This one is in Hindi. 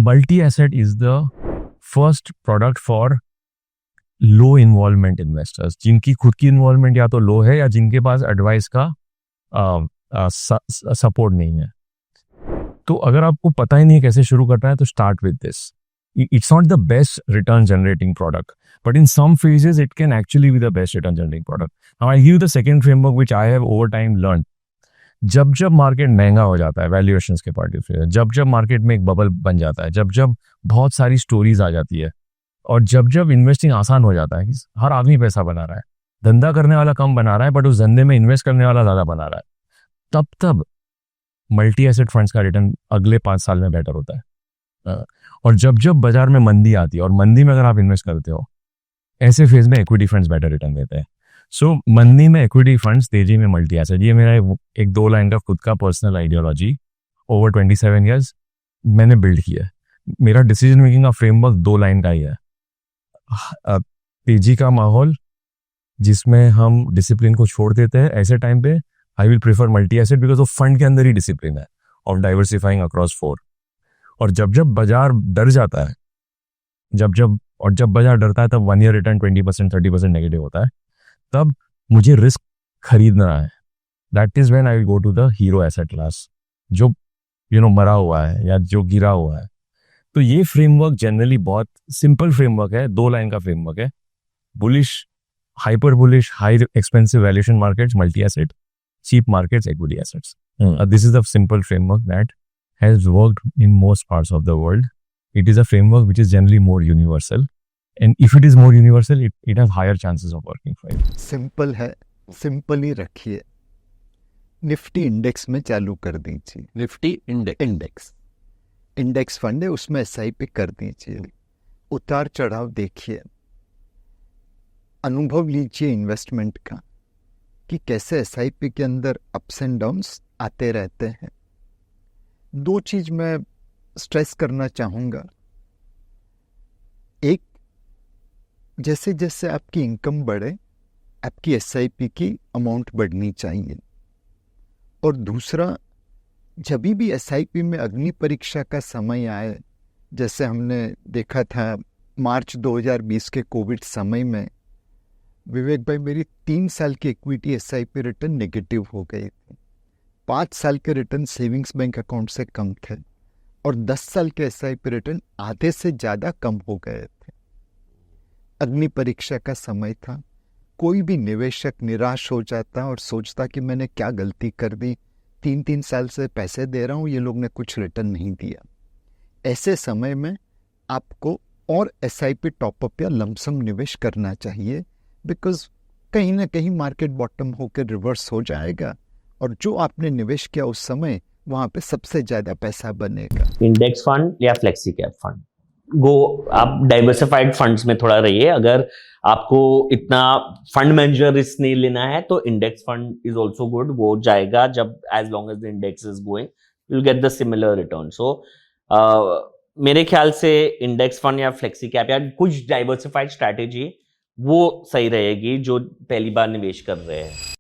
Multi asset is the first product for low involvement investors, जिनकी खुद की इन्वॉल्वमेंट या तो लो है या जिनके पास एडवाइस का सपोर्ट नहीं है। तो अगर आपको पता ही नहीं है कैसे शुरू करना है तो start with this. It's not the best return generating product, but in some phases it can actually be the best return generating product. Now I give you the second framework which I have over time learned. जब जब मार्केट महंगा हो जाता है वैल्यूएशंस के पॉइंट ऑफ व्यू, जब जब मार्केट में एक बबल बन जाता है, जब जब बहुत सारी स्टोरीज आ जाती है, और जब जब इन्वेस्टिंग आसान हो जाता है कि हर आदमी पैसा बना रहा है, धंधा करने वाला कम बना रहा है बट उस धंधे में इन्वेस्ट करने वाला ज़्यादा बना रहा है, तब तब मल्टी एसेट फंड्स का रिटर्न अगले 5 साल में बेटर होता है। और जब जब बाजार में मंदी आती है और मंदी में अगर आप इन्वेस्ट करते हो, ऐसे फेज में इक्विटी फंड्स बेटर रिटर्न देते हैं। सो मंदी में इक्विटी फंड्स, तेजी में मल्टी एसेट, ये मेरा एक 2 लाइन का खुद का पर्सनल आइडियोलॉजी ओवर 27 ईयर्स मैंने बिल्ड किया है। मेरा डिसीजन मेकिंग का फ्रेमवर्क 2 लाइन का ही है। तेजी का माहौल जिसमें हम डिसिप्लिन को छोड़ देते हैं, ऐसे टाइम पे I will prefer multi asset because वो फंड के अंदर ही डिसिप्लिन है ऑफ डाइवर्सिफाइंग अक्रॉस 4। और जब जब बाजार डर जाता है, जब बाजार डरता है तब 1 ईयर रिटर्न 20% 30% नेगेटिव होता है, तब मुझे रिस्क खरीदना है। That is when I will go to the hero asset class, जो मरा हुआ है या जो गिरा हुआ है। तो ये फ्रेमवर्क जनरली बहुत सिंपल फ्रेमवर्क है, 2 लाइन का फ्रेमवर्क है। Bullish, hyper bullish, high expensive valuation markets multi asset, cheap markets equity assets. This is the simple framework that has worked in most parts of the world. It is a framework which is generally more universal, and if it is more universal, it has higher chances of working for you. Simple है, सिंपल ही रखिए। निफ्टी इंडेक्स में चालू कर दीजिए। निफ्टी इंडेक्स फंड है, उसमें एसआईपी कर दीजिए। उतार चढ़ाव देखिए, अनुभव लीजिए इन्वेस्टमेंट का कि कैसे एसआईपी के अंदर अप्स एंड डाउन्स आते रहते हैं। 2 चीज मैं स्ट्रेस करना चाहूँगा। एक, जैसे जैसे आपकी इनकम बढ़े, आपकी एसआईपी की अमाउंट बढ़नी चाहिए। और दूसरा, जब भी एसआईपी में अग्नि परीक्षा का समय आए, जैसे हमने देखा था मार्च 2020 के कोविड समय में, विवेक भाई, मेरी 3 साल की इक्विटी एसआईपी रिटर्न नेगेटिव हो गए थे। 5 साल के रिटर्न सेविंग्स बैंक अकाउंट से कम थे और 10 साल के एसआईपी रिटर्न आधे से ज़्यादा कम हो गए थे। अग्नि परीक्षा का समय था। कोई भी निवेशक निराश हो जाता और सोचता कि मैंने क्या गलती कर दी, 3 साल से पैसे दे रहा हूँ, ये लोग ने कुछ रिटर्न नहीं दिया। ऐसे समय में आपको और एसआईपी टॉपअप या लमसम निवेश करना चाहिए, बिकॉज कहीं ना कहीं मार्केट बॉटम होकर रिवर्स हो जाएगा और जो आपने निवेश किया उस समय वहां पे सबसे ज्यादा पैसा बनेगा। इंडेक्स फंड या फ्लेक्सी कैप फंड, आप डाइवर्सिफाइड फंड्स में थोड़ा रहिए। अगर आपको इतना फंड मैनेजर रिस्क नहीं लेना है तो index fund is also good, वो जाएगा जब as long as the index is going you will get the similar return. So मेरे ख्याल से इंडेक्स फंड या फ्लेक्सी कैप या कुछ डाइवर्सिफाइड स्ट्रैटेजी वो सही रहेगी जो पहली बार निवेश कर रहे हैं।